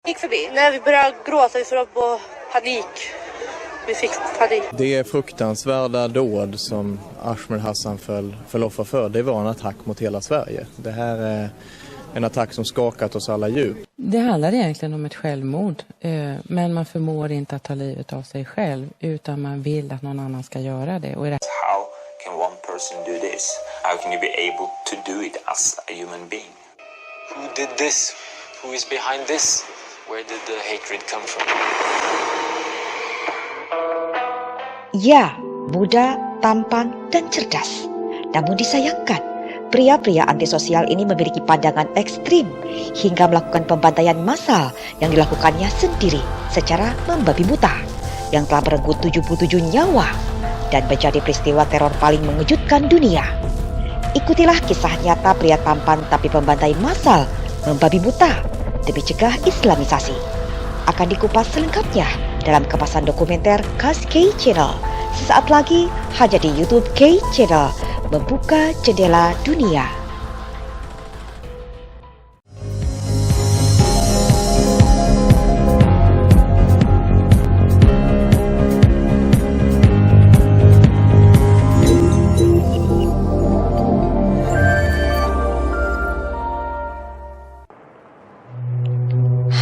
Gick förbi. Nej, vi började gråta för att få panik. Vi fick panik. Det är fruktansvärda dåd som Ahmed Hassan föll offer för. Det var en attack mot hela Sverige. Det här är en attack som skakat oss alla djupt. Det handlar egentligen om ett självmord. Men man förmår inte att ta livet av sig själv. Utan man vill att någon annan ska göra det. How can one person do this? How can you be able to do it as a human being? Who did this? Who is behind this? Where did the hatred come from? Ya, muda, tampan, dan cerdas. Namun disayangkan, pria-pria antisosial ini memiliki pandangan ekstrim hingga melakukan pembantaian massal yang dilakukannya sendiri secara membabi buta yang telah merenggut 77 nyawa dan menjadi peristiwa teror paling mengejutkan dunia. Ikutilah kisah nyata pria tampan tapi pembantai massal membabi buta demi cegah islamisasi. Akan dikupas selengkapnya dalam kemasan dokumenter khas K Channel. Sesaat lagi hanya di YouTube K Channel, membuka jendela dunia.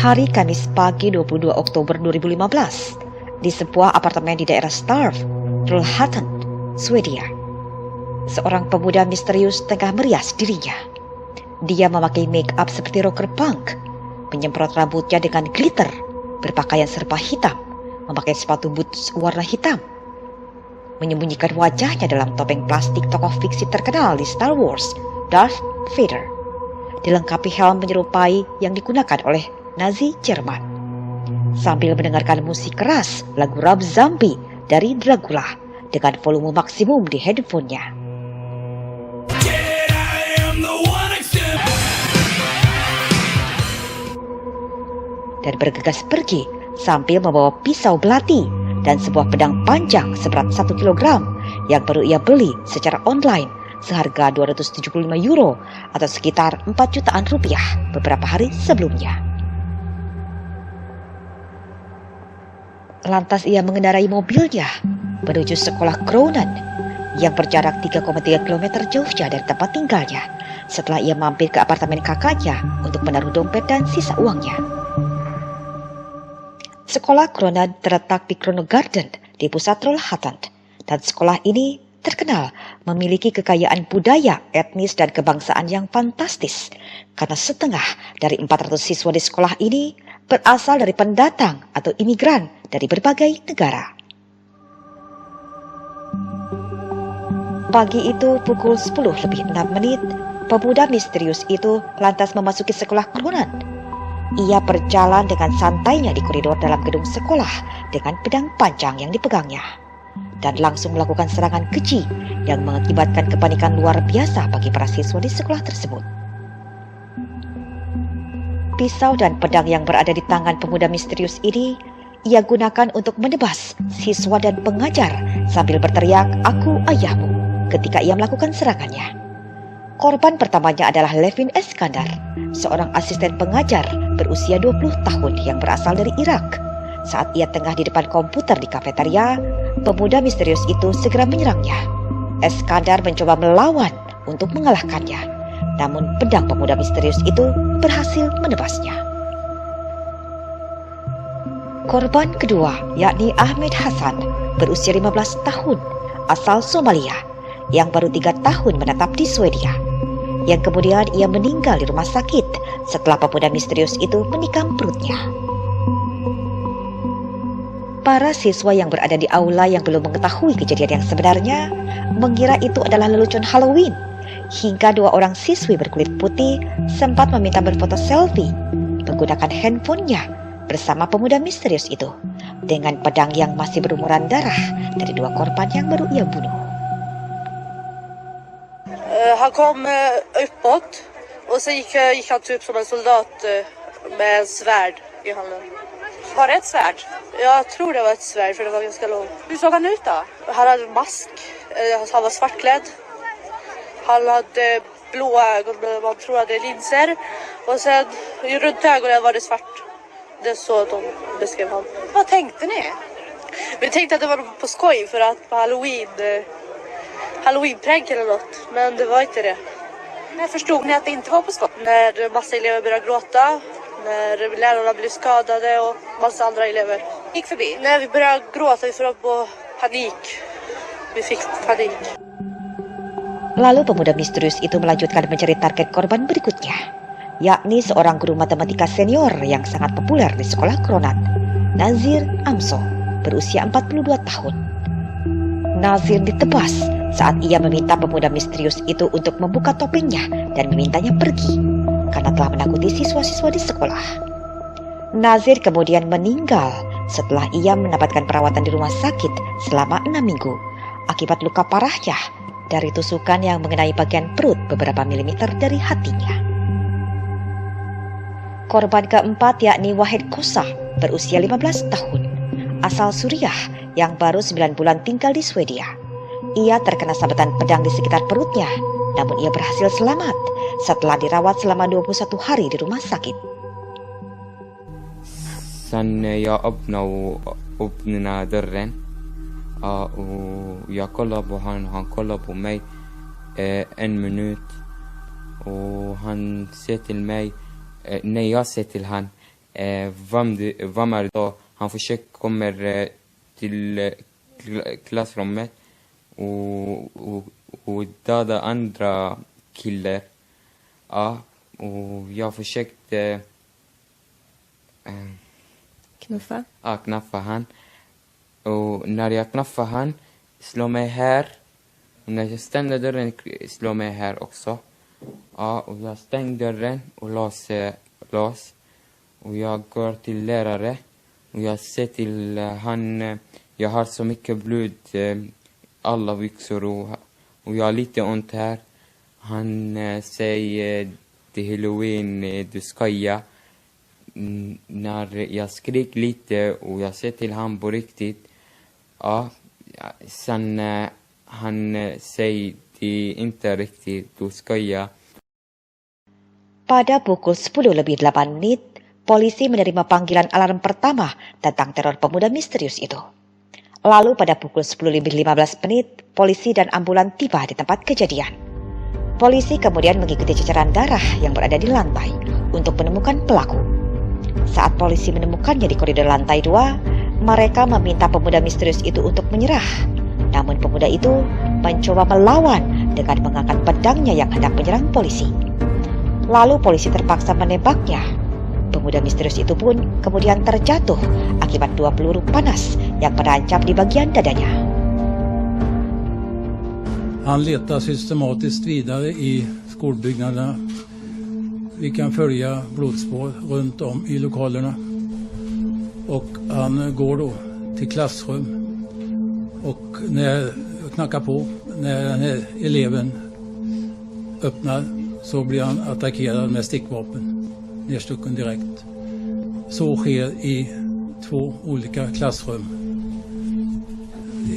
Hari Kamis pagi 22 Oktober 2015 di sebuah apartemen di daerah Starv, Trollhättan, Swedia. Seorang pemuda misterius tengah merias dirinya. Dia memakai make up seperti rocker punk, menyemprot rambutnya dengan glitter, berpakaian serba hitam, memakai sepatu boots warna hitam, menyembunyikan wajahnya dalam topeng plastik tokoh fiksi terkenal di Star Wars, Darth Vader, dilengkapi helm menyerupai yang digunakan oleh Nazi Jerman, sambil mendengarkan musik keras lagu Rob Zombie dari Dracula dengan volume maksimum di handphonenya. Dan bergegas pergi sambil membawa pisau belati dan sebuah pedang panjang seberat 1 kilogram yang baru ia beli secara online seharga 275 euro atau sekitar 4 jutaan rupiah beberapa hari sebelumnya. Lantas ia mengendarai mobilnya menuju sekolah Kronen yang berjarak 3,3 km jauhnya dari tempat tinggalnya setelah ia mampir ke apartemen kakaknya untuk menaruh dompet dan sisa uangnya. Sekolah Kronen terletak di Kronogarden di pusat Trollhättan dan sekolah ini terkenal memiliki kekayaan budaya, etnis dan kebangsaan yang fantastis karena setengah dari 400 siswa di sekolah ini berasal dari pendatang atau imigran dari berbagai negara. Pagi itu pukul 10:06, pemuda misterius itu lantas memasuki sekolah Kronen. Ia berjalan dengan santainya di koridor dalam gedung sekolah dengan pedang panjang yang dipegangnya dan langsung melakukan serangan keji yang mengakibatkan kepanikan luar biasa bagi para siswa di sekolah tersebut. Pisau dan pedang yang berada di tangan pemuda misterius ini ia gunakan untuk menebas siswa dan pengajar sambil berteriak, "Aku ayahmu," ketika ia melakukan serangannya. Korban pertamanya adalah Levin Eskandar, seorang asisten pengajar berusia 20 tahun yang berasal dari Irak. Saat ia tengah di depan komputer di kafeteria, pemuda misterius itu segera menyerangnya. Eskandar mencoba melawan untuk mengalahkannya, namun pedang pemuda misterius itu berhasil menebasnya. Korban kedua yakni Ahmed Hassan, berusia 15 tahun, asal Somalia, yang baru 3 tahun menetap di Swedia, yang kemudian ia meninggal di rumah sakit setelah pemuda misterius itu menikam perutnya. Para siswa yang berada di aula yang belum mengetahui kejadian yang sebenarnya mengira itu adalah lelucon Halloween, hingga 2 orang siswi berkulit putih sempat meminta berfoto selfie menggunakan handphonenya bersama pemuda misterius itu dengan pedang yang masih berumuran darah dari 2 korban yang baru ia bunuh. Han kom uppåt och så gick han typ som en soldat med en svärd i handen. Var det ett svärd? Jag tror det var ett svärd för det var ganska långt. Hur såg han ut då? Han hade mask, han var svartklädd. Han hade blå ögon, man tror hade linser. Och sen runt ögonen var det svart. Det är så de beskrev honom. Vad tänkte ni? Vi tänkte att det var på skoj för att på Halloween-prank eller något. Men det var inte det. När förstod ni att det inte var på skoj? När massa elever började gråta, när lärarna blev skadade och massa andra elever. Gick förbi? När vi började gråta, vi fick på panik. Vi fick panik. Lalu pemuda misterius itu melanjutkan mencari target korban berikutnya, yakni seorang guru matematika senior yang sangat populer di sekolah Kronat, Nazir Amso, berusia 42 tahun. Nazir ditebas saat ia meminta pemuda misterius itu untuk membuka topengnya dan memintanya pergi karena telah menakuti siswa-siswa di sekolah. Nazir kemudian meninggal setelah ia mendapatkan perawatan di rumah sakit selama 6 minggu akibat luka parahnya dari tusukan yang mengenai bagian perut beberapa milimeter dari hatinya. Korban keempat yakni Wahid Kosa, berusia 15 tahun, asal Suriah yang baru 9 bulan tinggal di Swedia. Ia terkena sabetan pedang di sekitar perutnya, namun ia berhasil selamat setelah dirawat selama 21 hari di rumah sakit. Sen jag öppnade dörren och jag kollade på han kollade på mig 1 minut och han säger till mig när jag säger till han vem är det då? Han försöker kommer till klassrummet och döda andra killar. Ja, och jag försökte knuffa han. Och när jag knaffade han, slår mig här. Och när jag stängde dörren, slår mig här också. Ja, och jag stängde dörren och lås. Och jag går till lärare. Och jag säger till han, jag har så mycket blod, alla byxor och jag har lite ont här. Han säger till Halloween, du skojar. När jag skrek lite och jag säger till han på riktigt. Ja, sen han säger det inte riktigt, du skojar. Pada pukul 10:08, polisi menerima panggilan alarm pertama tentang teror pemuda misterius itu. Lalu pada pukul 10:15, polisi dan ambulan tiba di tempat kejadian. Polisi kemudian mengikuti ceceran darah yang berada di lantai untuk menemukan pelaku. Saat polisi menemukannya di koridor lantai 2, mereka meminta pemuda misterius itu untuk menyerah. Namun pemuda itu mencoba melawan dengan mengangkat pedangnya yang hendak menyerang polisi. Lalu polisi terpaksa menembaknya. Pemuda misterius itu pun kemudian terjatuh akibat 2 peluru panas yang menancap di bagian dadanya. Han letar systematiskt vidare i skolbyggnaderna. Vi kan följa blodspår runt om i lokalerna. Och han går då till klassrum. Och när jag knackar på, när den här eleven öppnar, så blir han attackerad med stickvapen. Nedstucken direkt. Så sker i 2 olika klassrum.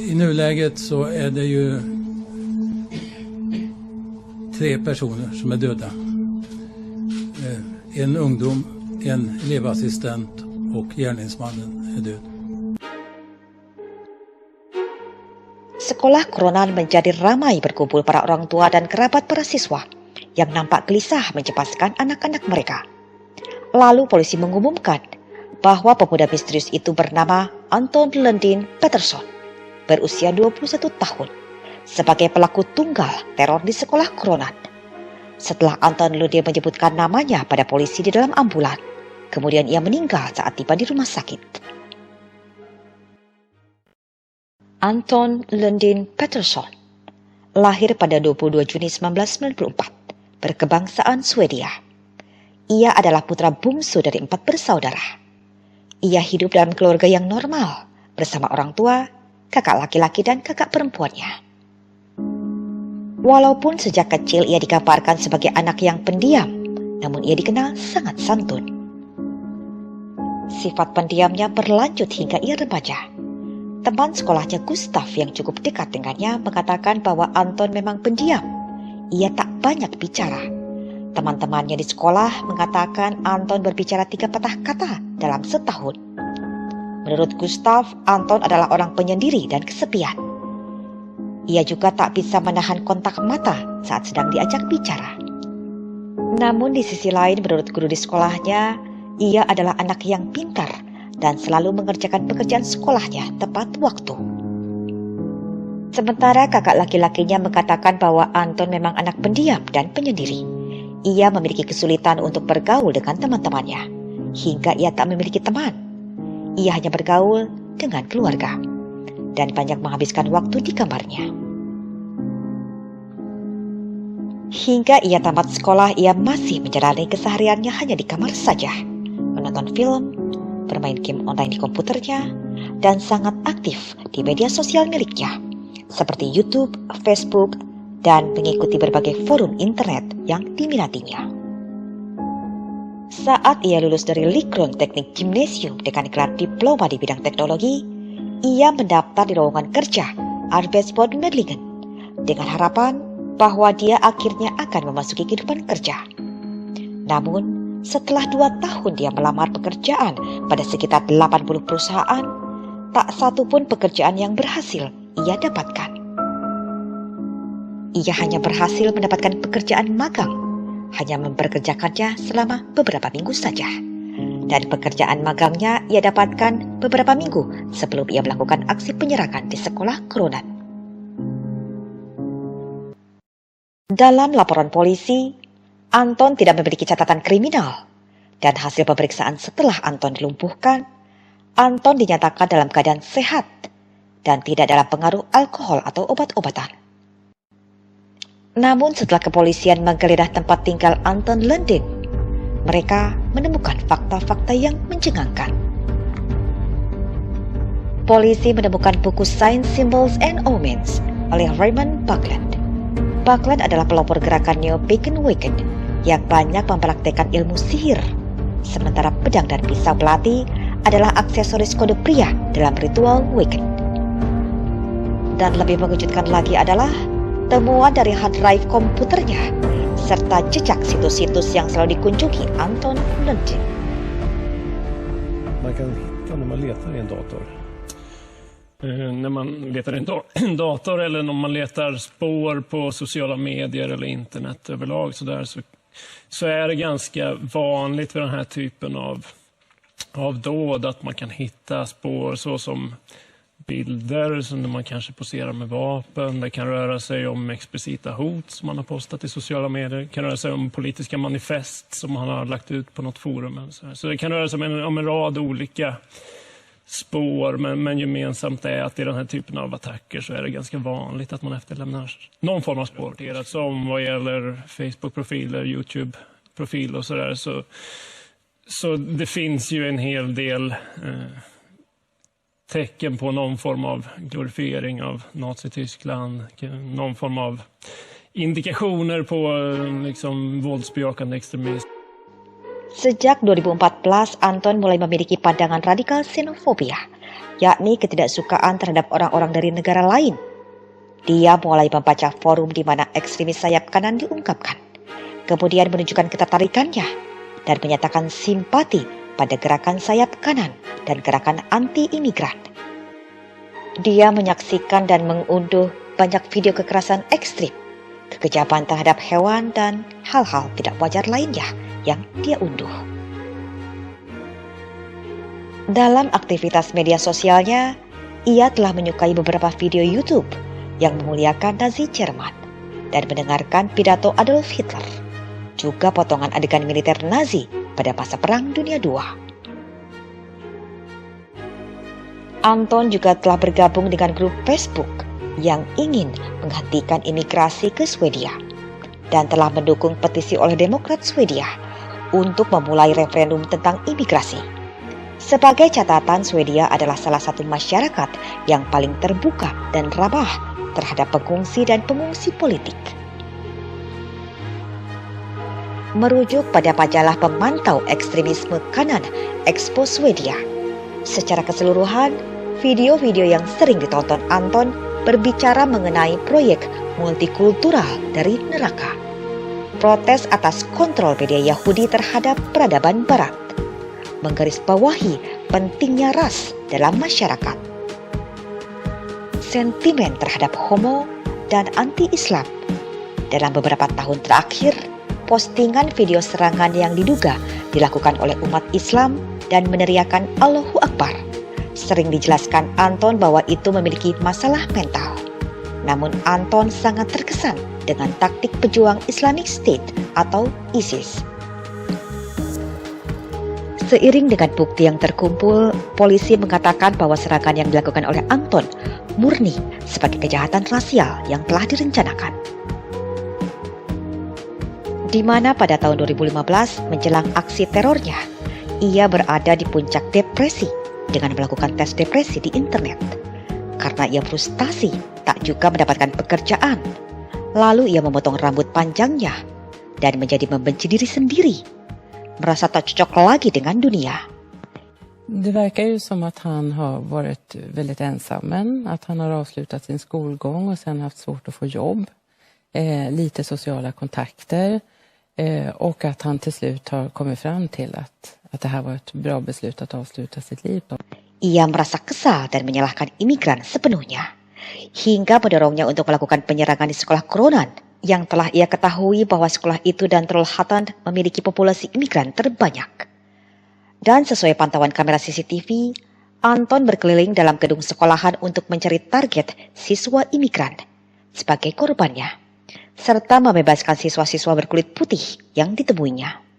I nuläget så är det ju 3 personer som är döda. En ungdom, en elevassistent och gärningsmannen är död. Sekolah Kronan menjadi ramai berkumpul para orang tua dan kerabat para siswa yang nampak gelisah mencepaskan anak-anak mereka. Lalu polisi mengumumkan bahwa pemuda misterius itu bernama Anton Lundin Peterson, berusia 21 tahun, sebagai pelaku tunggal teror di sekolah Kronan. Setelah Anton Lundin menyebutkan namanya pada polisi di dalam ambulan, kemudian ia meninggal saat tiba di rumah sakit. Anton Lundin Peterson lahir pada 22 Juni 1994, berkebangsaan Swedia. Ia adalah putra bungsu dari 4 bersaudara. Ia hidup dalam keluarga yang normal bersama orang tua, kakak laki-laki dan kakak perempuannya. Walaupun sejak kecil ia digambarkan sebagai anak yang pendiam, namun ia dikenal sangat santun. Sifat pendiamnya berlanjut hingga ia remaja. Teman sekolahnya Gustav yang cukup dekat dengannya mengatakan bahwa Anton memang pendiam. Ia tak banyak bicara, Teman-temannya di sekolah mengatakan Anton berbicara 3 patah kata dalam setahun. Menurut Gustav, Anton adalah orang penyendiri dan kesepian. Ia juga tak bisa menahan kontak mata saat sedang diajak bicara. Namun di sisi lain, menurut guru di sekolahnya, ia adalah anak yang pintar dan selalu mengerjakan pekerjaan sekolahnya tepat waktu. Sementara kakak laki-lakinya mengatakan bahwa Anton memang anak pendiam dan penyendiri. Ia memiliki kesulitan untuk bergaul dengan teman-temannya, hingga ia tak memiliki teman. Ia hanya bergaul dengan keluarga, dan banyak menghabiskan waktu di kamarnya. Hingga ia tamat sekolah, ia masih menjalani kesehariannya hanya di kamar saja, menonton film, bermain game online di komputernya, dan sangat aktif di media sosial miliknya, seperti YouTube, Facebook, dan mengikuti berbagai forum internet yang diminatinya. Saat ia lulus dari Likron Teknik Gymnasium dengan gelar diploma di bidang teknologi, ia mendaftar di lowongan kerja Arbeidsbod Medlingen dengan harapan bahwa dia akhirnya akan memasuki kehidupan kerja. Namun, setelah 2 tahun dia melamar pekerjaan pada sekitar 80 perusahaan, tak satu pun pekerjaan yang berhasil ia dapatkan. Ia hanya berhasil mendapatkan pekerjaan magang, hanya memperkerjakannya selama beberapa minggu saja. Dan pekerjaan magangnya ia dapatkan beberapa minggu sebelum ia melakukan aksi penyerangan di sekolah Kronen. Dalam laporan polisi, Anton tidak memiliki catatan kriminal, dan hasil pemeriksaan setelah Anton dilumpuhkan, Anton dinyatakan dalam keadaan sehat dan tidak dalam pengaruh alkohol atau obat-obatan. Namun setelah kepolisian menggeledah tempat tinggal Anton Lundin, mereka menemukan fakta-fakta yang mencengangkan. Polisi menemukan buku Signs, Symbols, and Omens oleh Raymond Buckland. Buckland adalah pelopor gerakan Neo-Pagan Wiccan yang banyak mempraktekkan ilmu sihir, sementara pedang dan pisau belati adalah aksesoris kode pria dalam ritual Wiccan. Dan lebih mengejutkan lagi adalah temuan dari hard drive komputernya, serta jejak situs-situs yang selalu dikunjungi Anton Lundin. Man kan hitta när man letar i en dator. När man letar i en dator eller när man letar spår på sociala medier eller internet överlag så är det ganska vanligt vid den här typen av dåd att man kan hitta spår såsom bilder som man kanske poserar med vapen. Det kan röra sig om explicita hot som man har postat i sociala medier. Det kan röra sig om politiska manifest som man har lagt ut på något forum. Så det kan röra sig om en rad olika spår, men gemensamt är att i den här typen av attacker så är det ganska vanligt att man efterlämnar någon form av spår. Som vad gäller Facebook-profiler, YouTube-profiler och sådär. Så det finns ju en hel del tecken på någon form av glorifiering av Nazi-Tyskland, någon form av indikationer på liksom våldsbejakande ekstremism. Sejak 2014, Anton mulai memiliki pandangan radikal xenofobia, yakni ketidaksukaan terhadap orang-orang dari negara lain. Dia mulai membaca forum di mana ekstremis sayap kanan diungkapkan, kemudian menunjukkan ketertarikannya dan menyatakan simpati pada gerakan sayap kanan dan gerakan anti-imigran. Dia menyaksikan dan mengunduh banyak video kekerasan ekstrim, kekejaman terhadap hewan, dan hal-hal tidak wajar lainnya yang dia unduh. Dalam aktivitas media sosialnya, ia telah menyukai beberapa video YouTube yang memuliakan Nazi Jerman dan mendengarkan pidato Adolf Hitler, juga potongan adegan militer Nazi pada masa Perang Dunia II. Anton juga telah bergabung dengan grup Facebook yang ingin menghentikan imigrasi ke Swedia dan telah mendukung petisi oleh Demokrat Swedia untuk memulai referendum tentang imigrasi. Sebagai catatan, Swedia adalah salah satu masyarakat yang paling terbuka dan ramah terhadap pengungsi dan pengungsi politik. Merujuk pada majalah pemantau ekstremisme kanan Expo Swedia, secara keseluruhan, video-video yang sering ditonton Anton berbicara mengenai proyek multikultural dari neraka. protes atas kontrol media Yahudi terhadap peradaban Barat, menggarisbawahi pentingnya ras dalam masyarakat. Sentimen terhadap homo dan anti-Islam. Dalam beberapa tahun terakhir, postingan video serangan yang diduga dilakukan oleh umat Islam dan meneriakan Allahu Akbar. Sering dijelaskan Anton bahwa itu memiliki masalah mental. Namun Anton sangat terkesan dengan taktik pejuang Islamic State atau ISIS. Seiring dengan bukti yang terkumpul, polisi mengatakan bahwa serangan yang dilakukan oleh Anton murni sebagai kejahatan rasial yang telah direncanakan. Di mana pada tahun 2015 menjelang aksi terornya, ia berada di puncak depresi dengan melakukan tes depresi di internet. Karena ia frustasi tak juga mendapatkan pekerjaan. Lalu ia memotong rambut panjangnya dan menjadi membenci diri sendiri. Merasa tak cocok lagi dengan dunia. Det verkar ju som att han har varit väldigt ensam, att han har avslutat sin skolgång och sen haft svårt att få jobb, lite sociala kontakter och att han till slut har kommit fram till att det här var ett bra beslut att avsluta sitt liv. Ia merasa kesal dan menyalahkan imigran sepenuhnya, hingga mendorongnya untuk melakukan penyerangan di sekolah Kronan yang telah ia ketahui bahwa sekolah itu dan Trollhättan memiliki populasi imigran terbanyak. Dan sesuai pantauan kamera CCTV, Anton berkeliling dalam gedung sekolahan untuk mencari target siswa imigran sebagai korbannya, serta membebaskan siswa-siswa berkulit putih yang ditemuinya.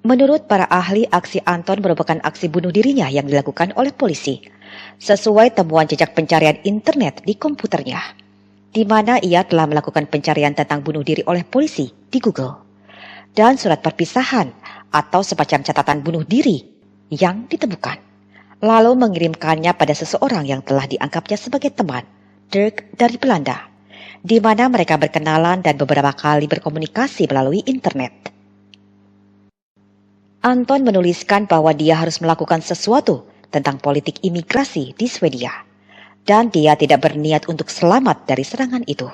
Menurut para ahli, aksi Anton merupakan aksi bunuh dirinya yang dilakukan oleh polisi, sesuai temuan jejak pencarian internet di komputernya, di mana ia telah melakukan pencarian tentang bunuh diri oleh polisi di Google, dan surat perpisahan atau semacam catatan bunuh diri yang ditemukan, lalu mengirimkannya pada seseorang yang telah dianggapnya sebagai teman, Dirk dari Belanda, di mana mereka berkenalan dan beberapa kali berkomunikasi melalui internet. Anton menuliskan bahwa dia harus melakukan sesuatu tentang politik imigrasi di Swedia, dan dia tidak berniat untuk selamat dari serangan itu.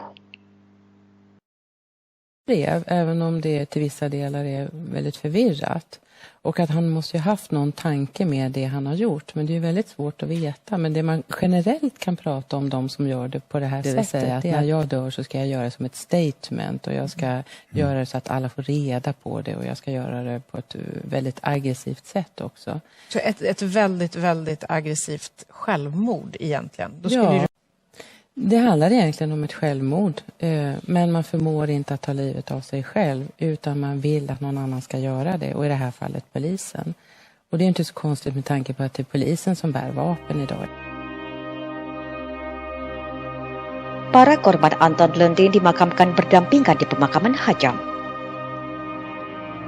Även om det till vissa delar är väldigt förvirrat. Och att han måste ju haft någon tanke med det han har gjort. Men det är ju väldigt svårt att veta. Men det man generellt kan prata om de som gör det på det här sättet. Säga att när jag dör så ska jag göra det som ett statement. Och jag ska göra det så att alla får reda på det. Och jag ska göra det på ett väldigt aggressivt sätt också. Så ett väldigt, väldigt aggressivt självmord egentligen? Då skulle ja. Det handlar egentligen om ett självmord, men man förmår inte att ta livet av sig själv utan man vill att någon annan ska göra det, och i det här fallet polisen. Och det är inte så konstigt med tanke på att det är polisen som bär vapen idag. Para korban Anton Lundin dimakamkan berdampingan di pemakaman Hajam.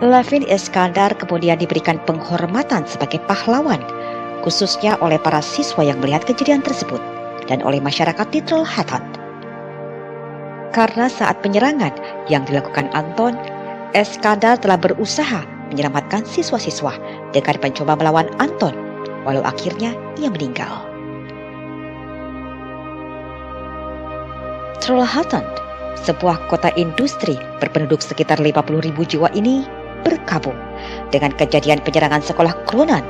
Levin Iskandar kemudian diberikan penghormatan sebagai pahlawan, khususnya oleh para siswa yang melihat kejadian tersebut dan oleh masyarakat di Trollhättan. Karena saat penyerangan yang dilakukan Anton, Iskandar telah berusaha menyelamatkan siswa-siswa dengan mencoba melawan Anton, walau akhirnya ia meninggal. Trollhättan, sebuah kota industri berpenduduk sekitar 50.000 jiwa ini, berkabung dengan kejadian penyerangan sekolah Kronan.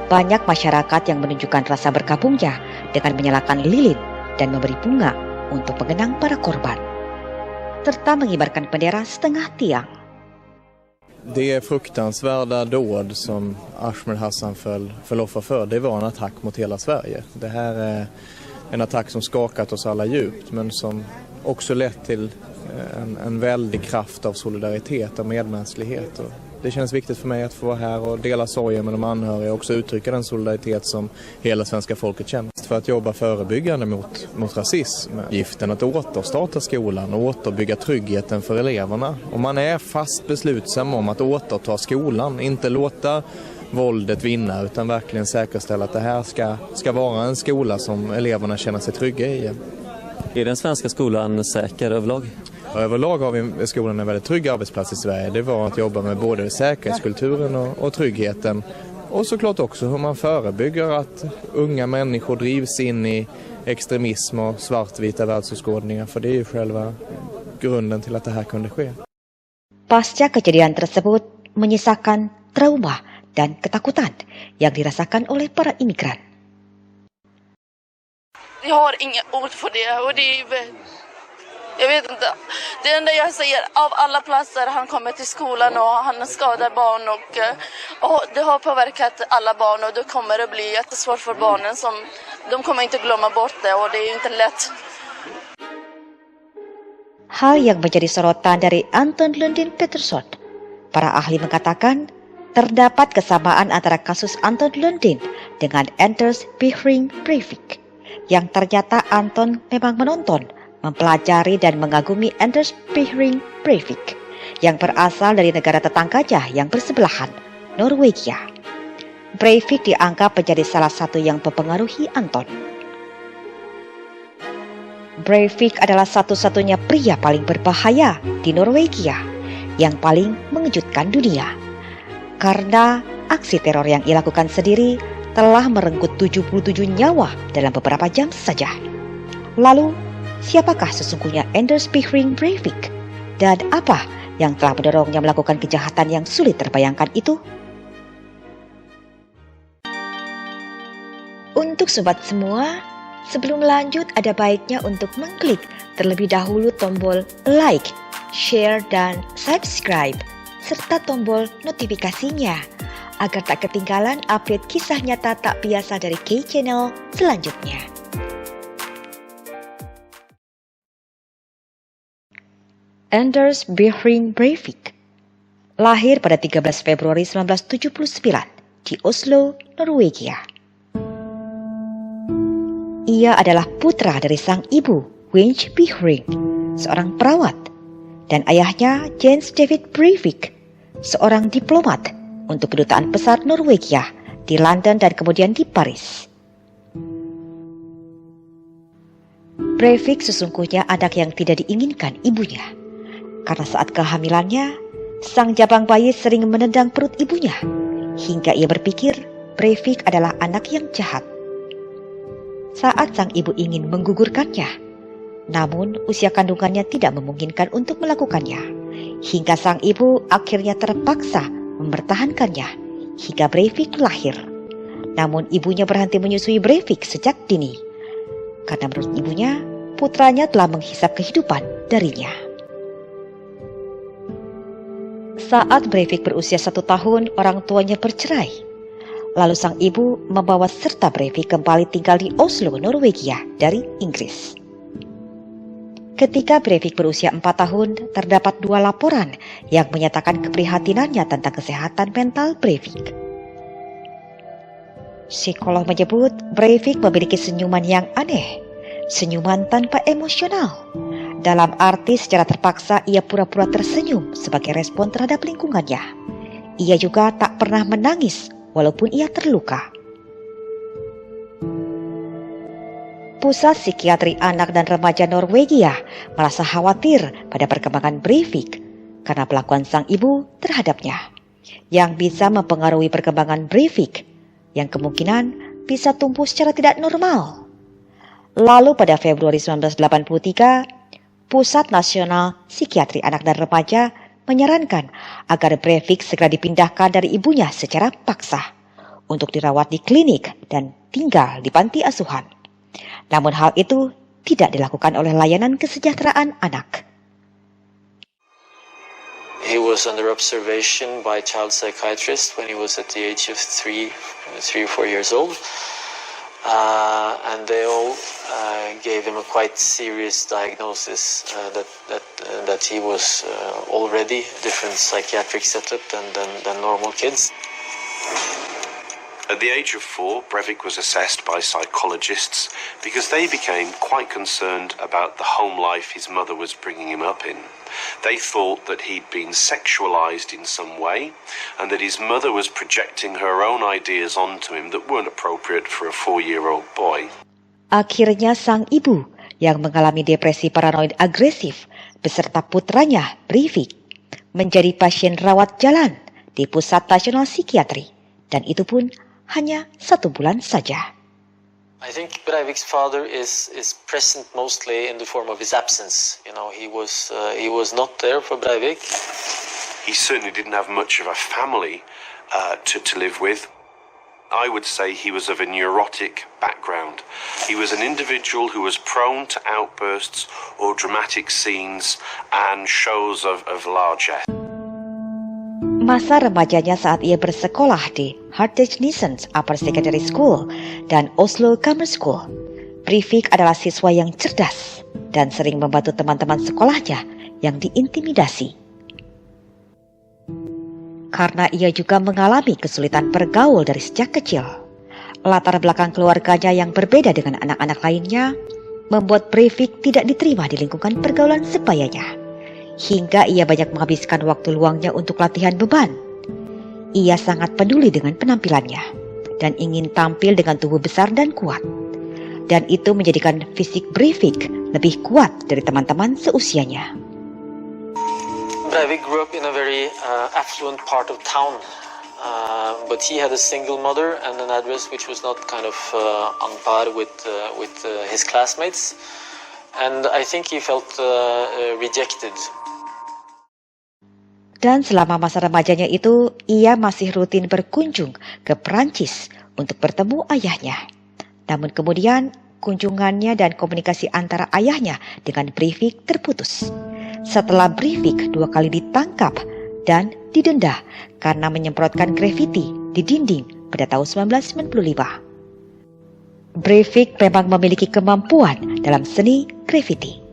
Banyak masyarakat yang menunjukkan rasa berkabungnya dengan menyalakan lilin dan memberi bunga untuk mengenang para korban, serta mengibarkan bendera setengah tiang. Det fruktansvärda dåd som Ahmed Hassan föll offer för, det var en attack mot hela Sverige. Det här är en attack som skakat oss alla djupt, men som också lett till en väldig kraft av solidaritet och medmänsklighet. Och det känns viktigt för mig att få vara här och dela sorgen med de anhöriga och också uttrycka den solidaritet som hela svenska folket känner. För att jobba förebyggande mot rasism, giften att återstarta skolan och återbygga tryggheten för eleverna. Och man är fast beslutsam om att återta skolan, inte låta våldet vinna utan verkligen säkerställa att det här ska vara en skola som eleverna känner sig trygga i. Är den svenska skolan säker överlag? Överlag har vi skolan en väldigt trygg arbetsplats i Sverige. Det var att jobba med både säkerhetskulturen och tryggheten. Och såklart också hur man förebygger att unga människor drivs in i extremism och svartvita världsåskådningar. För det är ju själva grunden till att det här kunde ske. Pasca kejadian tersebut menyisakan trauma dan ketakutan yang dirasakan oleh para imigran. Jag har inga ord för det och jag vet inte. Det enda jag säger, av alla platser han kommer till skolan och han skadar barn och det har påverkat alla barn och det kommer att bli jättesvårt för barnen. De kommer inte glömma bort det och det är inte lätt. Hal yang menjadi sorotan dari Anton Lundin Pettersson, para ahli mengatakan terdapat kesamaan antara kasus Anton Lundin dengan Anders Behring Breivik, yang ternyata Anton memang menonton, mempelajari dan mengagumi Anders Behring Breivik yang berasal dari negara tetangganya yang bersebelahan, Norwegia. Breivik dianggap menjadi salah satu yang mempengaruhi Anton. Breivik adalah satu-satunya pria paling berbahaya di Norwegia yang paling mengejutkan dunia karena aksi teror yang ia lakukan sendiri telah merenggut 77 nyawa dalam beberapa jam saja. Lalu, siapakah sesungguhnya Anders Behring Breivik? Dan apa yang telah mendorongnya melakukan kejahatan yang sulit terbayangkan itu? Untuk sobat semua, sebelum lanjut ada baiknya untuk mengklik terlebih dahulu tombol like, share, dan subscribe, serta tombol notifikasinya, agar tak ketinggalan update kisah nyata tak biasa dari K-Channel selanjutnya. Anders Behring Breivik lahir pada 13 Februari 1979 di Oslo, Norwegia. Ia adalah putra dari sang ibu, Winch Behring, seorang perawat, dan ayahnya Jens David Breivik, seorang diplomat untuk kedutaan besar Norwegia di London dan kemudian di Paris. Breivik sesungguhnya anak yang tidak diinginkan ibunya, karena saat kehamilannya, sang jabang bayi sering menendang perut ibunya, hingga ia berpikir Breivik adalah anak yang jahat. Saat sang ibu ingin menggugurkannya, namun usia kandungannya tidak memungkinkan untuk melakukannya, hingga sang ibu akhirnya terpaksa mempertahankannya hingga Breivik lahir. Namun ibunya berhenti menyusui Breivik sejak dini, karena menurut ibunya, putranya telah menghisap kehidupan darinya. Saat Breivik berusia 1 tahun, orang tuanya bercerai. Lalu sang ibu membawa serta Breivik kembali tinggal di Oslo, Norwegia dari Inggris. Ketika Breivik berusia 4 tahun, terdapat 2 laporan yang menyatakan keprihatinannya tentang kesehatan mental Breivik. Psikolog menyebut Breivik memiliki senyuman yang aneh, senyuman tanpa emosional. Dalam arti secara terpaksa ia pura-pura tersenyum sebagai respon terhadap lingkungannya. Ia juga tak pernah menangis walaupun ia terluka. Pusat Psikiatri Anak dan Remaja Norwegia merasa khawatir pada perkembangan Breivik karena pelakuan sang ibu terhadapnya, yang bisa mempengaruhi perkembangan Breivik yang kemungkinan bisa tumbuh secara tidak normal. Lalu pada Februari 1983, Pusat Nasional Psikiatri Anak dan Remaja menyarankan agar Breivik segera dipindahkan dari ibunya secara paksa untuk dirawat di klinik dan tinggal di panti asuhan. Namun hal itu tidak dilakukan oleh layanan kesejahteraan anak. He was under observation by a child psychiatrist when he was at the age of 3 or 4 years old. And they all gave him a quite serious diagnosis that he was already different psychiatric setup than normal kids. At the age of 4, Breivik was assessed by psychologists because they became quite concerned about the home life his mother was bringing him up in. They thought that he'd been sexualized in some way and that his mother was projecting her own ideas onto him that weren't appropriate for a 4-year-old boy. Akhirnya sang ibu yang mengalami depresi paranoid agresif beserta putranya Breivik menjadi pasien rawat jalan di Pusat Nasional Psikiatri, dan itu pun hanya 1 bulan saja. I think Breivik's father is present mostly in the form of his absence. You know, he was not there for Breivik. He certainly didn't have much of a family to live with. I would say he was of a neurotic background. He was an individual who was prone to outbursts or dramatic scenes and shows of largesse. Masa remajanya saat ia bersekolah di Hartje-Nissens Upper Secondary School dan Oslo Grammar School, Breivik adalah siswa yang cerdas dan sering membantu teman-teman sekolahnya yang diintimidasi. Karena ia juga mengalami kesulitan bergaul dari sejak kecil, latar belakang keluarganya yang berbeda dengan anak-anak lainnya membuat Breivik tidak diterima di lingkungan pergaulan sebayanya, hingga ia banyak menghabiskan waktu luangnya untuk latihan beban. Ia sangat peduli dengan penampilannya dan ingin tampil dengan tubuh besar dan kuat, dan itu menjadikan fisik Breivik lebih kuat dari teman-teman seusianya. Breivik grew up in a very affluent part of town, but he had a single mother and an address which was not kind of on par with his classmates, and I think he felt rejected. Dan selama masa remajanya itu, ia masih rutin berkunjung ke Prancis untuk bertemu ayahnya. Namun kemudian kunjungannya dan komunikasi antara ayahnya dengan Breivik terputus setelah Breivik 2 kali ditangkap dan didenda karena menyemprotkan grafiti di dinding pada tahun 1995. Breivik memang memiliki kemampuan dalam seni grafiti,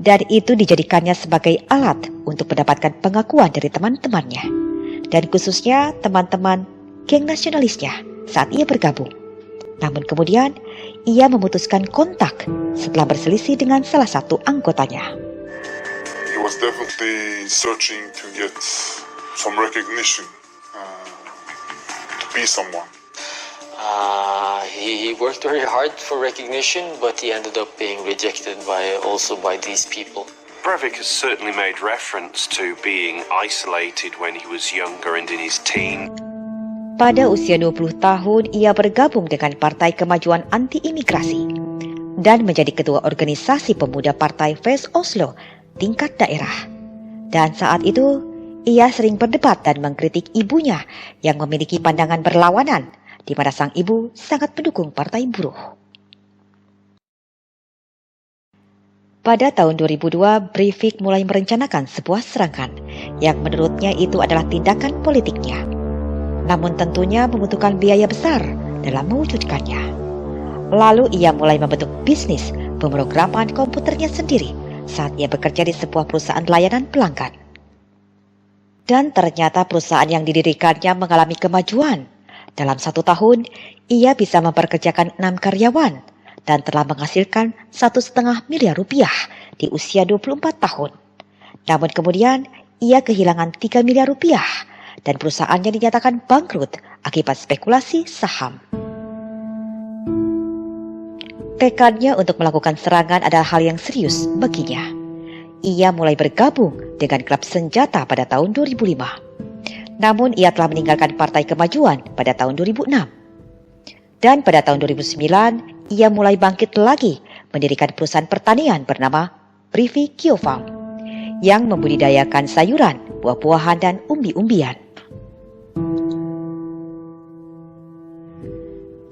dan itu dijadikannya sebagai alat untuk mendapatkan pengakuan dari teman-temannya, dan khususnya teman-teman geng nasionalisnya saat ia bergabung. Namun kemudian ia memutuskan kontak setelah berselisih dengan salah satu anggotanya. He was definitely searching to get some recognition, to be someone. He worked very hard for recognition, but he ended up being rejected by these people. Breivik has certainly made reference to being isolated when he was younger and in his teens. Pada usia 20 tahun, ia bergabung dengan Partai Kemajuan Anti-Imigrasi dan menjadi ketua organisasi pemuda Partai Fes Oslo tingkat daerah. Dan saat itu, ia sering berdebat dan mengkritik ibunya yang memiliki pandangan berlawanan, di mana sang ibu sangat mendukung Partai Buruh. Pada tahun 2002, Breivik mulai merencanakan sebuah serangan yang menurutnya itu adalah tindakan politiknya. Namun tentunya membutuhkan biaya besar dalam mewujudkannya. Lalu ia mulai membentuk bisnis pemrograman komputernya sendiri saat ia bekerja di sebuah perusahaan layanan pelanggan. Dan ternyata perusahaan yang didirikannya mengalami kemajuan. Dalam 1 tahun, ia bisa memperkerjakan 6 karyawan dan telah menghasilkan 1,5 miliar rupiah di usia 24 tahun. Namun kemudian, ia kehilangan 3 miliar rupiah dan perusahaannya dinyatakan bangkrut akibat spekulasi saham. Tekadnya untuk melakukan serangan adalah hal yang serius baginya. Ia mulai bergabung dengan klub senjata pada tahun 2005. Namun ia telah meninggalkan Partai Kemajuan pada tahun 2006. Dan pada tahun 2009, ia mulai bangkit lagi mendirikan perusahaan pertanian bernama Breivik Geofarm yang membudidayakan sayuran, buah-buahan, dan umbi-umbian.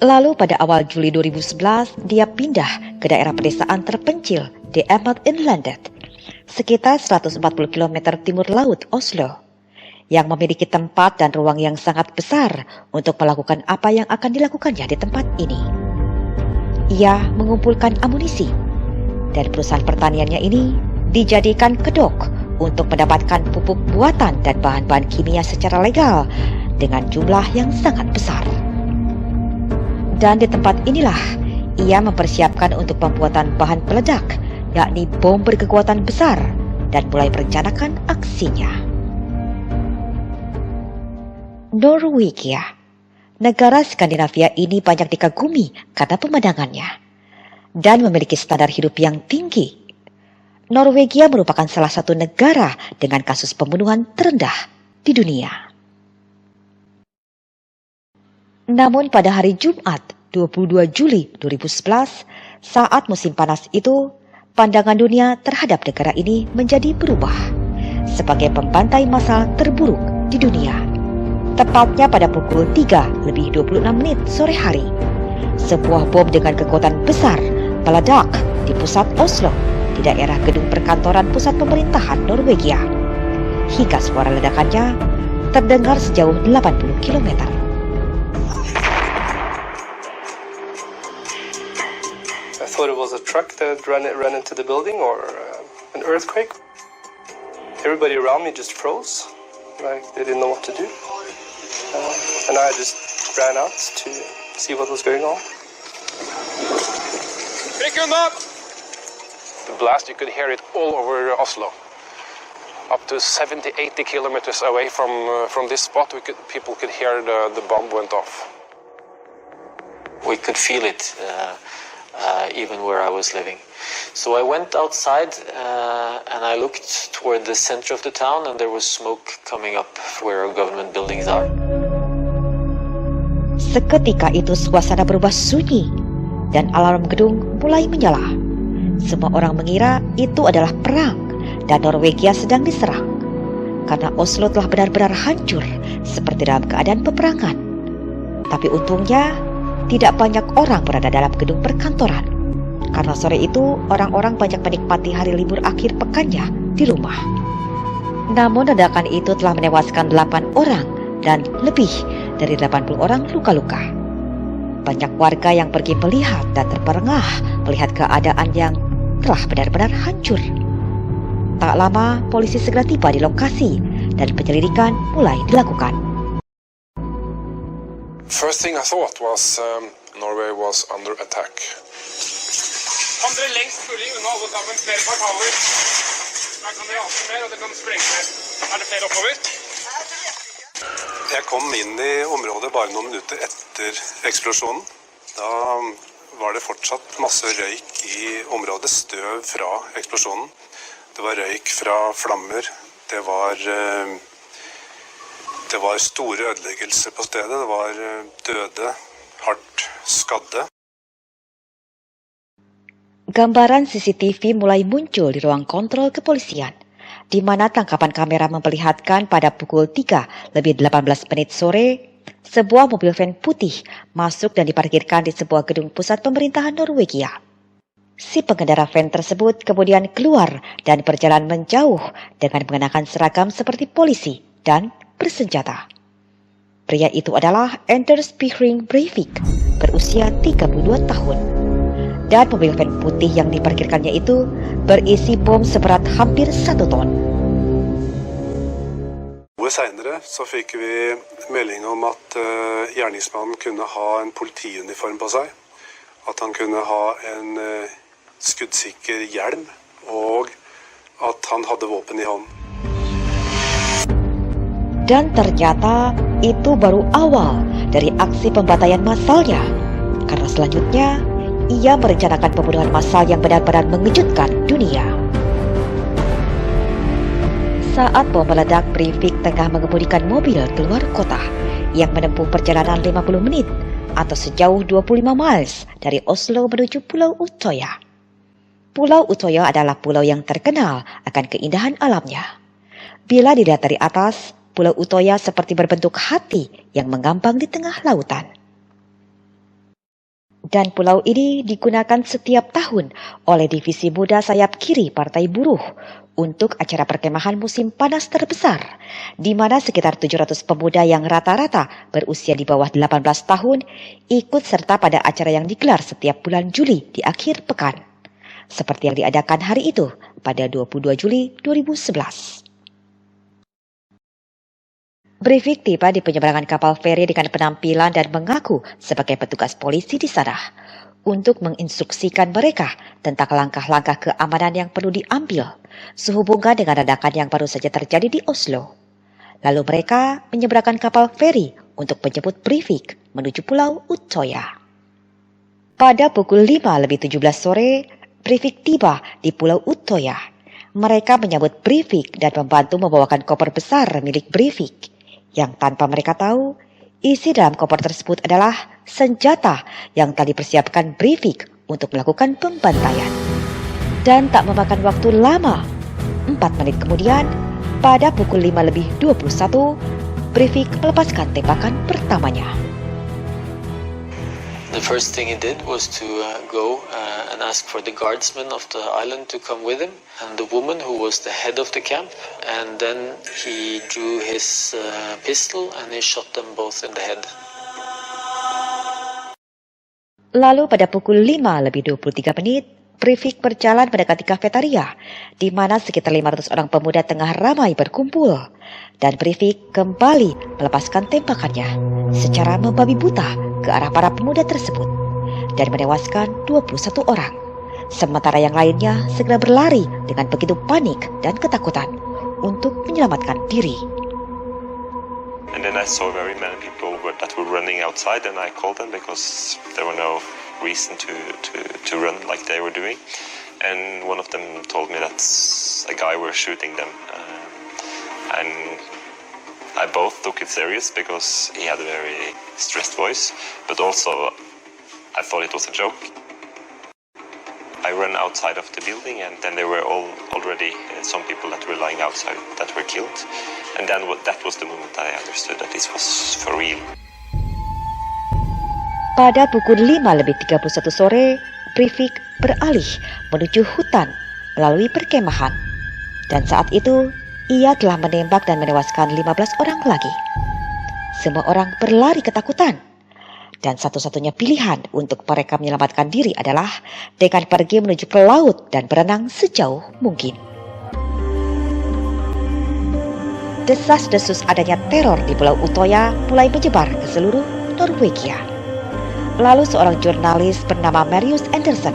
Lalu pada awal Juli 2011, dia pindah ke daerah pedesaan terpencil di Emmet Inlandet, sekitar 140 km timur laut Oslo, yang memiliki tempat dan ruang yang sangat besar untuk melakukan apa yang akan dilakukannya di tempat ini. Ia mengumpulkan amunisi, dan perusahaan pertaniannya ini dijadikan kedok untuk mendapatkan pupuk buatan dan bahan-bahan kimia secara legal dengan jumlah yang sangat besar. Dan di tempat inilah ia mempersiapkan untuk pembuatan bahan peledak, yakni bom berkekuatan besar, dan mulai merencanakan aksinya. Norwegia, negara Skandinavia ini banyak dikagumi karena pemandangannya dan memiliki standar hidup yang tinggi. Norwegia merupakan salah satu negara dengan kasus pembunuhan terendah di dunia. Namun pada hari Jumat, 22 Juli 2011, saat musim panas itu, pandangan dunia terhadap negara ini menjadi berubah sebagai pembantai massal terburuk di dunia. Tepatnya pada pukul 3:26 sore hari, sebuah bom dengan kekuatan besar meledak di pusat Oslo, di daerah gedung perkantoran pusat pemerintahan Norwegia. Hingga suara ledakannya terdengar sejauh 80 km. I thought it was a truck that ran into the building or an earthquake. Everybody around me just froze, like they didn't know what to do. And I just ran out to see what was going on. The blast, you could hear it all over Oslo. Up to 70-80 kilometers away from this spot, people could hear the bomb went off. We could feel it even where I was living. So I went outside and I looked toward the center of the town, and there was smoke coming up where government buildings are. Seketika itu suasana berubah sunyi dan alarm gedung mulai menyala. Semua orang mengira itu adalah perang dan Norwegia sedang diserang, karena Oslo telah benar-benar hancur seperti dalam keadaan peperangan. Tapi untungnya tidak banyak orang berada dalam gedung perkantoran, karena sore itu orang-orang banyak menikmati hari libur akhir pekannya di rumah. Namun ledakan itu telah menewaskan 8 orang dan lebih dari 80 orang luka-luka. Banyak warga yang pergi melihat dan terperangah melihat keadaan yang telah benar-benar hancur. Tak lama, polisi segera tiba di lokasi dan penyelidikan mulai dilakukan. First thing I thought was Norway was under attack. Kom dere lengst mulig unna alle sammen, flere kvartaler. Her kan dere ase mer, og det kan sprenge mer. Er det flere oppover? Jeg kom inn i området bare noen minutter etter eksplosjonen. Da var det fortsatt masse røyk i området, støv fra eksplosjonen. Det var røyk fra flammer. Det var store ødeleggelser på stedet. Det var døde, hardt skadde. Gambaran CCTV mulai muncul di ruang kontrol kepolisian, di mana tangkapan kamera memperlihatkan pada pukul 3:18 sore, sebuah mobil van putih masuk dan diparkirkan di sebuah gedung pusat pemerintahan Norwegia. Si pengendara van tersebut kemudian keluar dan berjalan menjauh dengan mengenakan seragam seperti polisi dan bersenjata. Pria itu adalah Anders Behring Breivik, berusia 32 tahun. Dan mobil van putih yang diparkirkannya itu berisi bom seberat hampir 1 ton. Senere så fikk vi melding om at gjerningsmannen kunne ha en politiuniform på seg, at han kunne ha en skuddsikker hjelm, og at han hadde våpen i hånd. Dan ternyata itu baru awal dari aksi pembantaian massalnya, karena selanjutnya ia merencanakan pembunuhan massal yang benar-benar mengejutkan dunia. Saat bom meledak, Breivik tengah mengemudikan mobil keluar kota yang menempuh perjalanan 50 menit atau sejauh 25 miles dari Oslo menuju Pulau Utøya. Pulau Utøya adalah pulau yang terkenal akan keindahan alamnya. Bila dilihat dari atas, Pulau Utøya seperti berbentuk hati yang mengambang di tengah lautan. Dan pulau ini digunakan setiap tahun oleh divisi muda sayap kiri Partai Buruh untuk acara perkemahan musim panas terbesar, di mana sekitar 700 pemuda yang rata-rata berusia di bawah 18 tahun ikut serta pada acara yang digelar setiap bulan Juli di akhir pekan, seperti yang diadakan hari itu pada 22 Juli 2011. Breivik tiba di penyeberangan kapal feri dengan penampilan dan mengaku sebagai petugas polisi di sana untuk menginstruksikan mereka tentang langkah-langkah keamanan yang perlu diambil sehubungan dengan ledakan yang baru saja terjadi di Oslo. Lalu mereka menyeberangkan kapal feri untuk menjemput Breivik menuju Pulau Utøya. Pada pukul 5:17 sore, Breivik tiba di Pulau Utøya. Mereka menyambut Breivik dan membantu membawakan koper besar milik Breivik, yang tanpa mereka tahu, Isi dalam koper tersebut adalah senjata yang telah dipersiapkan Breivik untuk melakukan pembantaian. Dan tak memakan waktu lama, 4 menit kemudian, pada pukul 5:21, Breivik melepaskan tembakan pertamanya. The first thing he did was to go and ask for the guardsmen of the island to come with him, and the woman who was the head of the camp, and then he drew his pistol and he shot them both in the head. Lalu pada pukul 5:23, Breivik berjalan mendekati kafetaria, di mana sekitar 500 orang pemuda tengah ramai berkumpul. Dan Breivik kembali melepaskan tembakannya secara membabi buta ke arah para pemuda tersebut dan menewaskan 21 orang. Sementara yang lainnya segera berlari dengan begitu panik dan ketakutan untuk menyelamatkan diri. And then I saw very many people that were running outside, and I called them because there were no reason to run like they were doing. And one of them told me that a guy were shooting them. And I both took it serious because he had a very stressed voice, but also I thought it was a joke. I ran outside of the building, and then there were already some people that were lying outside that were killed. And then that was the moment I understood that this was for real. Pada pukul 5:31 sore, Breivik beralih menuju hutan melalui perkemahan. Dan saat itu, ia telah menembak dan menewaskan 15 orang lagi. Semua orang berlari ketakutan. Dan satu-satunya pilihan untuk mereka menyelamatkan diri adalah dengan pergi menuju ke laut dan berenang sejauh mungkin. Desas-desus adanya teror di Pulau Utoya mulai menyebar ke seluruh Norwegia. Lalu seorang jurnalis bernama Marius Anderson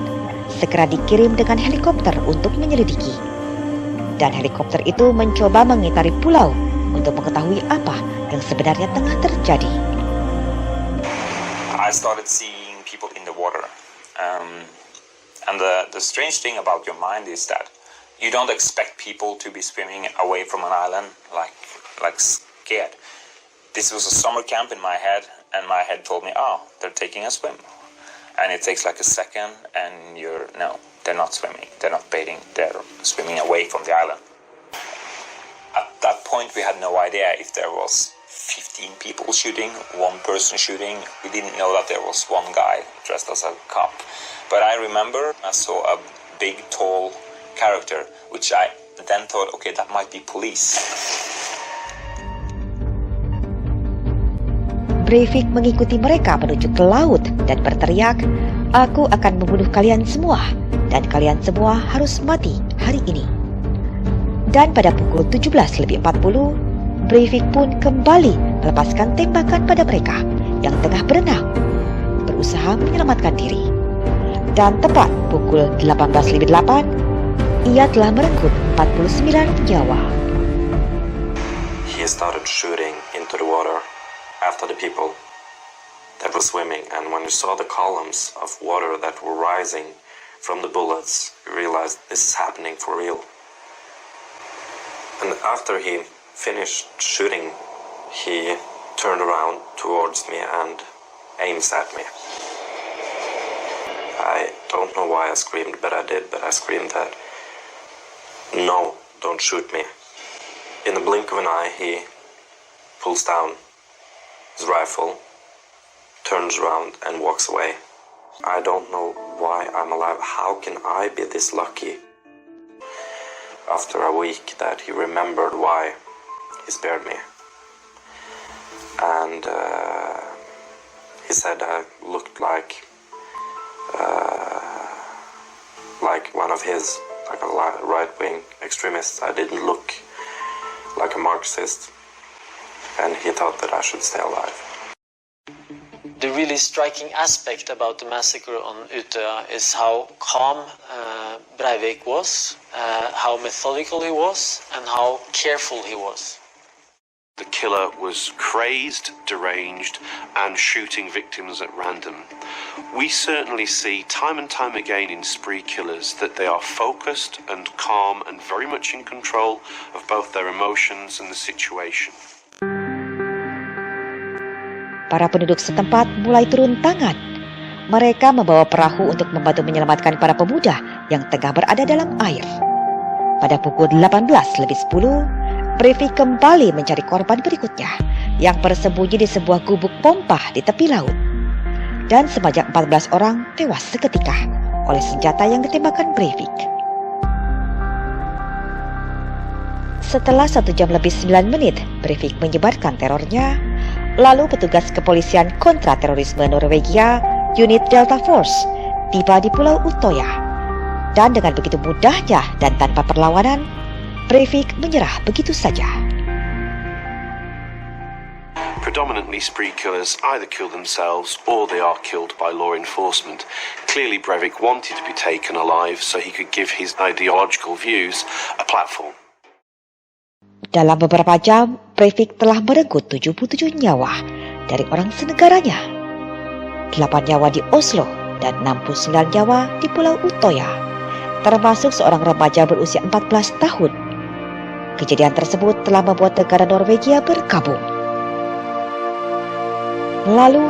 segera dikirim dengan helikopter untuk menyelidiki. Dan helikopter itu mencoba mengitari pulau untuk mengetahui apa yang sebenarnya tengah terjadi. I started seeing people in the water. And the strange thing about your mind is that you don't expect people to be swimming away from an island like scared. This was a summer camp in my head, and my head told me, oh, they're taking a swim. And it takes like a second, and no, they're not swimming. They're not bathing. They're swimming away from the island. At that point, we had no idea if there was 15 people shooting, one person shooting. We didn't know that there was one guy dressed as a cop. But I remember I saw a big, tall character, which I then thought, okay, that might be police. Breivik mengikuti mereka menuju ke laut dan berteriak, "Aku akan membunuh kalian semua, dan kalian semua harus mati hari ini." Dan pada pukul 17:40, Breivik pun kembali melepaskan tembakan pada mereka yang tengah berenang, berusaha menyelamatkan diri. Dan tepat pukul 18:08, ia telah merenggut 49 nyawa. He started shooting into the water after the people that were swimming, and when you saw the columns of water that were rising from the bullets, you realized this is happening for real. And after he finished shooting, he turned around towards me and aims at me. I don't know why I screamed, but I did. But I screamed that, "No, don't shoot me." In the blink of an eye, he pulls down his rifle, turns around and walks away. I don't know why I'm alive. How can I be this lucky? After a week that he remembered why he spared me. And he said I looked like one of his, like a right-wing extremist. I didn't look like a Marxist. And he thought that I should stay alive. The really striking aspect about the massacre on Utøya is how calm Breivik was, how methodical he was, and how careful he was. The killer was crazed, deranged, and shooting victims at random. We certainly see time and time again in spree killers that they are focused and calm and very much in control of both their emotions and the situation. para penduduk setempat mulai turun tangan. Mereka membawa perahu untuk membantu menyelamatkan para pemuda yang tengah berada dalam air. Pada pukul 18:10, Breivik kembali mencari korban berikutnya yang bersembunyi di sebuah gubuk pompa di tepi laut. Dan sebanyak 14 orang tewas seketika oleh senjata yang ditembakkan Breivik. Setelah 1 jam lebih 9 menit Breivik menyebarkan terornya, lalu petugas kepolisian kontra terorisme Norwegia, unit Delta Force, tiba di Pulau Utoya. Dan dengan begitu mudahnya dan tanpa perlawanan, Breivik menyerah begitu saja. Predominantly spree killers either kill themselves or they are killed by law enforcement. Clearly Breivik wanted to be taken alive so he could give his ideological views a platform. Dalam beberapa jam, Breivik telah merenggut 77 nyawa dari orang senegaranya. 8 nyawa di Oslo dan 69 nyawa di Pulau Utoya, termasuk seorang remaja berusia 14 tahun. Kejadian tersebut telah membuat negara Norwegia berkabung. Lalu,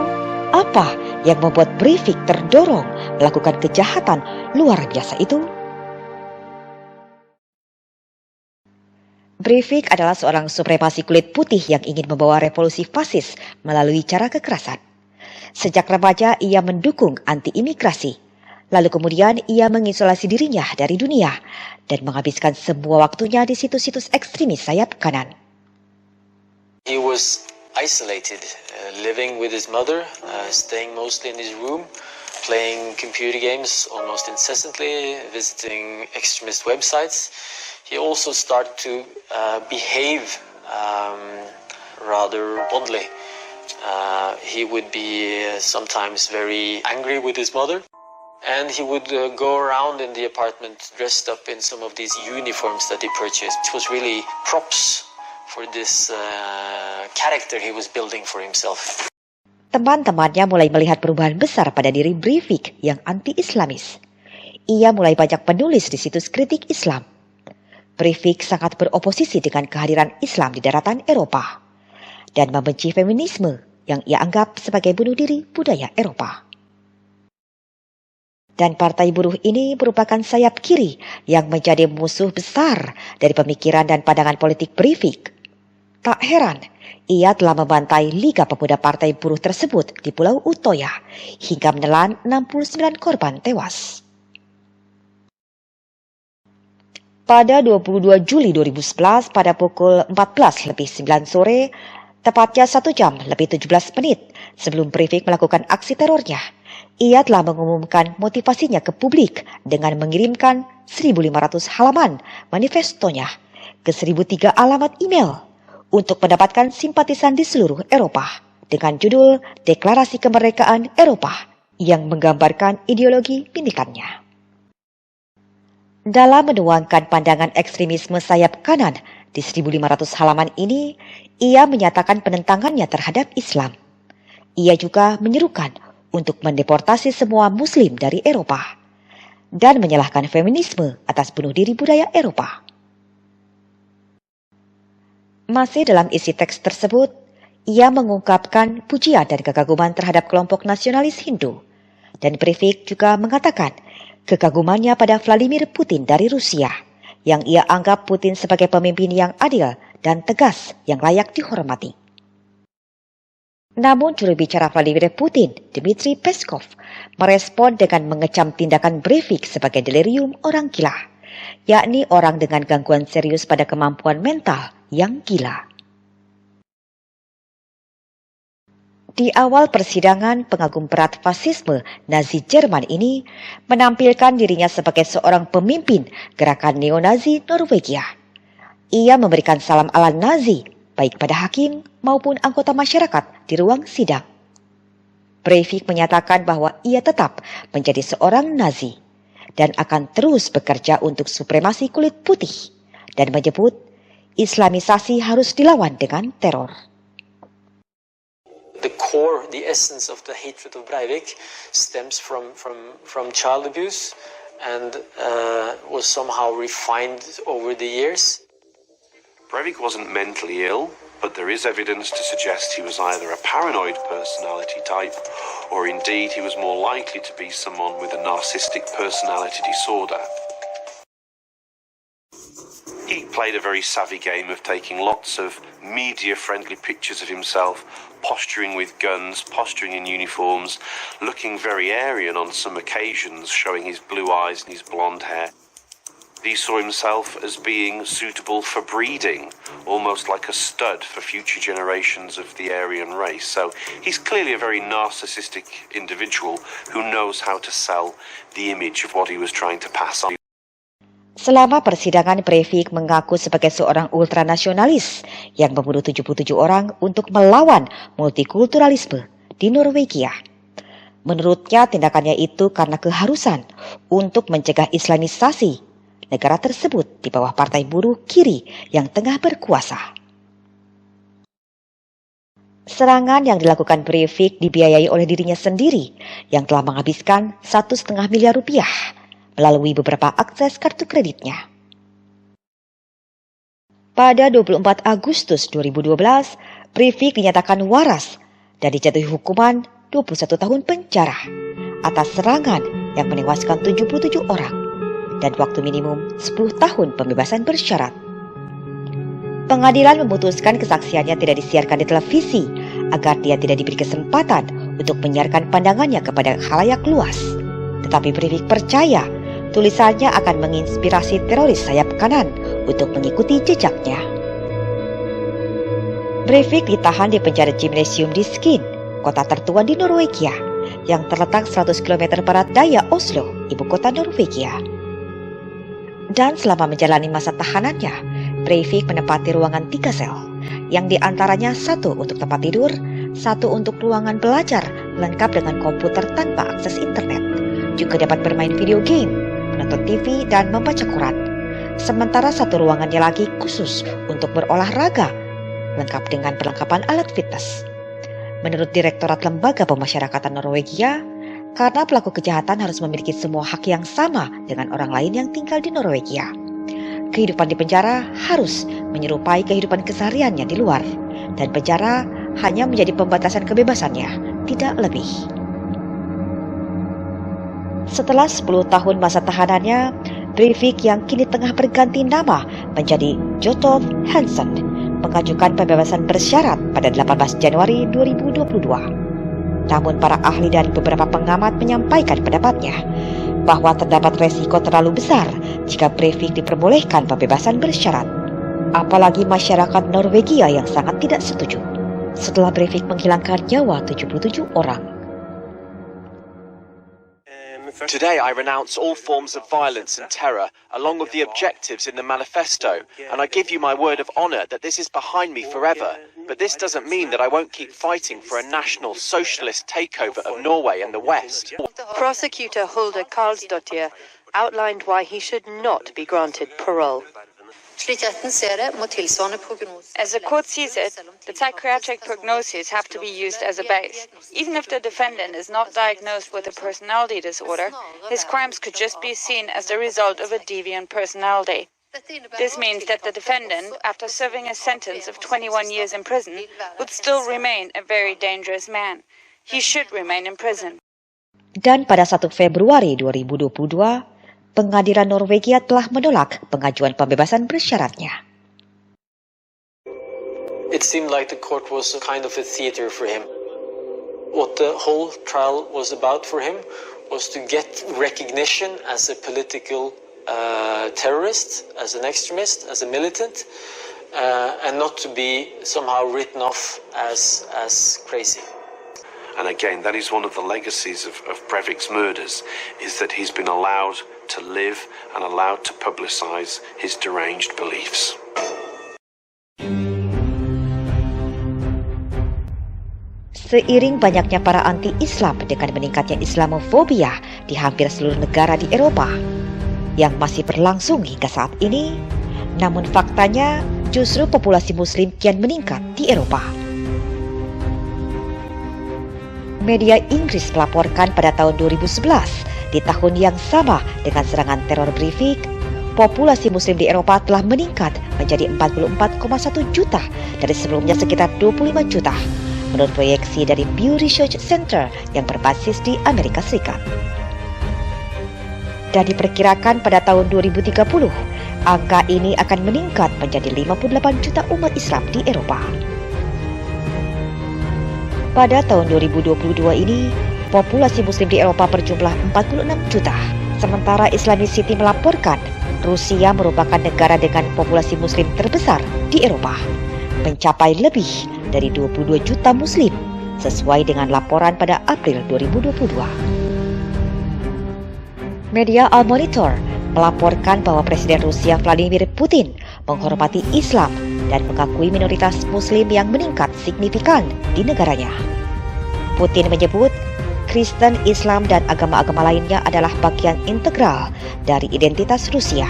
apa yang membuat Breivik terdorong melakukan kejahatan luar biasa itu? Breivik adalah seorang supremasi kulit putih yang ingin membawa revolusi fasis melalui cara kekerasan. Sejak remaja ia mendukung anti-imigrasi. Lalu kemudian ia mengisolasi dirinya dari dunia dan menghabiskan semua waktunya di situs-situs ekstremis sayap kanan. He was isolated, living with his mother, staying mostly in his room, playing computer games almost incessantly, visiting extremist websites. He also started to behave rather oddly. He would be sometimes very angry with his mother, and he would go around in the apartment dressed up in some of these uniforms that he purchased, which was really props for this character he was building for himself. Teman-temannya mulai melihat perubahan besar pada diri Breivik yang anti-Islamis. Ia mulai banyak menulis di situs kritik Islam. Breivik sangat beroposisi dengan kehadiran Islam di daratan Eropa dan membenci feminisme yang ia anggap sebagai bunuh diri budaya Eropa. Dan partai buruh ini merupakan sayap kiri yang menjadi musuh besar dari pemikiran dan pandangan politik Breivik. Tak heran, ia telah membantai Liga Pemuda Partai Buruh tersebut di Pulau Utoya hingga menelan 69 korban tewas. Pada 22 Juli 2011 pada pukul 14:09 sore, tepatnya 1 jam lebih 17 menit sebelum Breivik melakukan aksi terornya, ia telah mengumumkan motivasinya ke publik dengan mengirimkan 1.500 halaman manifestonya ke 1.003 alamat email untuk mendapatkan simpatisan di seluruh Eropa dengan judul Deklarasi Kemerdekaan Eropa yang menggambarkan ideologi pimpikannya. Dalam menuangkan pandangan ekstremisme sayap kanan di 1.500 halaman ini, ia menyatakan penentangannya terhadap Islam. Ia juga menyerukan untuk mendeportasi semua Muslim dari Eropa dan menyalahkan feminisme atas bunuh diri budaya Eropa. Masih dalam isi teks tersebut, ia mengungkapkan pujian dan kekaguman terhadap kelompok nasionalis Hindu, dan Breivik juga mengatakan kekagumannya pada Vladimir Putin dari Rusia, yang ia anggap Putin sebagai pemimpin yang adil dan tegas yang layak dihormati. Namun juru bicara Vladimir Putin, Dmitry Peskov, merespon dengan mengecam tindakan Breivik sebagai delirium orang gila, yakni orang dengan gangguan serius pada kemampuan mental yang gila. Di awal persidangan, pengagum berat fasisme Nazi Jerman ini menampilkan dirinya sebagai seorang pemimpin gerakan neo-Nazi Norwegia. Ia memberikan salam ala Nazi baik pada hakim maupun anggota masyarakat di ruang sidang. Breivik menyatakan bahwa ia tetap menjadi seorang Nazi dan akan terus bekerja untuk supremasi kulit putih dan menyebut Islamisasi harus dilawan dengan teror. The core, the essence of the hatred of Breivik stems from child abuse and was somehow refined over the years. Breivik wasn't mentally ill, but there is evidence to suggest he was either a paranoid personality type or indeed he was more likely to be someone with a narcissistic personality disorder. He played a very savvy game of taking lots of media-friendly pictures of himself, posturing with guns, posturing in uniforms, looking very Aryan on some occasions, showing his blue eyes and his blonde hair. He saw himself as being suitable for breeding, almost like a stud for future generations of the Aryan race. So he's clearly a very narcissistic individual who knows how to sell the image of what he was trying to pass on. Selama persidangan, Breivik mengaku sebagai seorang ultranasionalis yang membunuh 77 orang untuk melawan multikulturalisme di Norwegia. Menurutnya, tindakannya itu karena keharusan untuk mencegah islamisasi negara tersebut di bawah partai buruh kiri yang tengah berkuasa. Serangan yang dilakukan Breivik dibiayai oleh dirinya sendiri yang telah menghabiskan 1,5 miliar rupiah melalui beberapa akses kartu kreditnya. Pada 24 Agustus 2012, Breivik dinyatakan waras dan dijatuhi hukuman 21 tahun penjara atas serangan yang menewaskan 77 orang dan waktu minimum 10 tahun pembebasan bersyarat. Pengadilan memutuskan kesaksiannya tidak disiarkan di televisi agar dia tidak diberi kesempatan untuk menyiarkan pandangannya kepada khalayak luas. Tetapi Breivik percaya tulisannya akan menginspirasi teroris sayap kanan untuk mengikuti jejaknya. Breivik ditahan di penjara Gymnasium di Skien, kota tertua di Norwegia, yang terletak 100 km barat daya Oslo, ibu kota Norwegia. Dan selama menjalani masa tahanannya, Breivik menempati ruangan 3 sel, yang diantaranya 1 untuk tempat tidur, 1 untuk ruangan belajar lengkap dengan komputer tanpa akses internet, juga dapat bermain video game, menonton TV, dan membaca koran. Sementara 1 ruangannya lagi khusus untuk berolahraga, lengkap dengan perlengkapan alat fitness. Menurut Direktorat Lembaga Pemasyarakatan Norwegia, karena pelaku kejahatan harus memiliki semua hak yang sama dengan orang lain yang tinggal di Norwegia. Kehidupan di penjara harus menyerupai kehidupan kesehariannya di luar, dan penjara hanya menjadi pembatasan kebebasannya, tidak lebih. Setelah 10 tahun masa tahanannya, Breivik yang kini tengah berganti nama menjadi Jotolf Hansen mengajukan pembebasan bersyarat pada 18 Januari 2022. Namun para ahli dan beberapa pengamat menyampaikan pendapatnya bahwa terdapat resiko terlalu besar jika Breivik diperbolehkan pembebasan bersyarat. Apalagi masyarakat Norwegia yang sangat tidak setuju setelah Breivik menghilangkan nyawa 77 orang. Today I renounce all forms of violence and terror, along with the objectives in the manifesto, and I give you my word of honor that this is behind me forever. But this doesn't mean that I won't keep fighting for a national socialist takeover of Norway and the West. Prosecutor Hulda Karlsdottir outlined why he should not be granted parole. As the court sees it, the psychiatric prognoses have to be used as a base. Even if the defendant is not diagnosed with a personality disorder, his crimes could just be seen as the result of a deviant personality. This means that the defendant, after serving a sentence of 21 years in prison, would still remain a very dangerous man. He should remain in prison. Dan pada 1 Februari 2022, Pengadilan Norwegia telah menolak pengajuan pembebasan bersyaratnya. It seemed like the court was a kind of a theater for him. What the whole trial was about for him was to get recognition as a political terrorist, as an extremist, as a militant, and not to be somehow written off as crazy. And again, that is one of the legacies of Breivik's murders, is that he's been allowed to live and allowed to publicize his deranged beliefs. Seiring banyaknya para anti-Islam dengan meningkatnya Islamofobia di hampir seluruh negara di Eropa yang masih berlangsung hingga saat ini, namun faktanya justru populasi Muslim kian meningkat di Eropa. Media Inggris melaporkan pada tahun 2011, di tahun yang sama dengan serangan teror Breivik, populasi muslim di Eropa telah meningkat menjadi 44,1 juta dari sebelumnya sekitar 25 juta, menurut proyeksi dari Pew Research Center yang berbasis di Amerika Serikat. Dan diperkirakan pada tahun 2030, angka ini akan meningkat menjadi 58 juta umat Islam di Eropa. Pada tahun 2022 ini, populasi muslim di Eropa berjumlah 46 juta. Sementara Islamicity melaporkan Rusia merupakan negara dengan populasi muslim terbesar di Eropa, mencapai lebih dari 22 juta muslim, sesuai dengan laporan pada April 2022. Media Al Monitor melaporkan bahwa Presiden Rusia Vladimir Putin menghormati Islam dan mengakui minoritas muslim yang meningkat signifikan di negaranya. Putin menyebut Kristen, Islam, dan agama-agama lainnya adalah bagian integral dari identitas Rusia,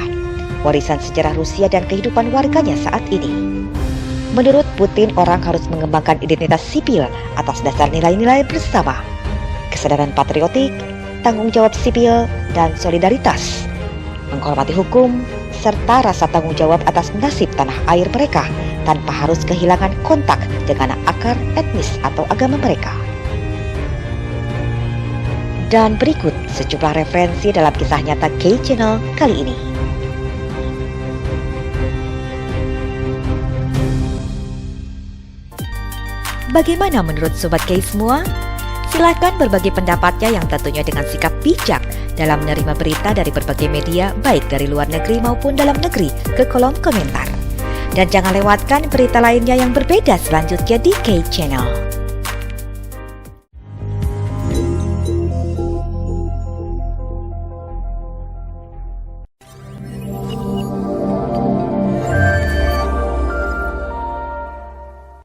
warisan sejarah Rusia dan kehidupan warganya saat ini. Menurut Putin, orang harus mengembangkan identitas sipil atas dasar nilai-nilai bersama, kesadaran patriotik, tanggung jawab sipil, dan solidaritas, menghormati hukum, serta rasa tanggung jawab atas nasib tanah air mereka tanpa harus kehilangan kontak dengan akar etnis atau agama mereka. Dan berikut sejumlah referensi dalam kisah nyata K-Channel kali ini. Bagaimana menurut Sobat K semua? Silahkan berbagi pendapatnya yang tentunya dengan sikap bijak dalam menerima berita dari berbagai media baik dari luar negeri maupun dalam negeri ke kolom komentar. Dan jangan lewatkan berita lainnya yang berbeda selanjutnya di K-Channel.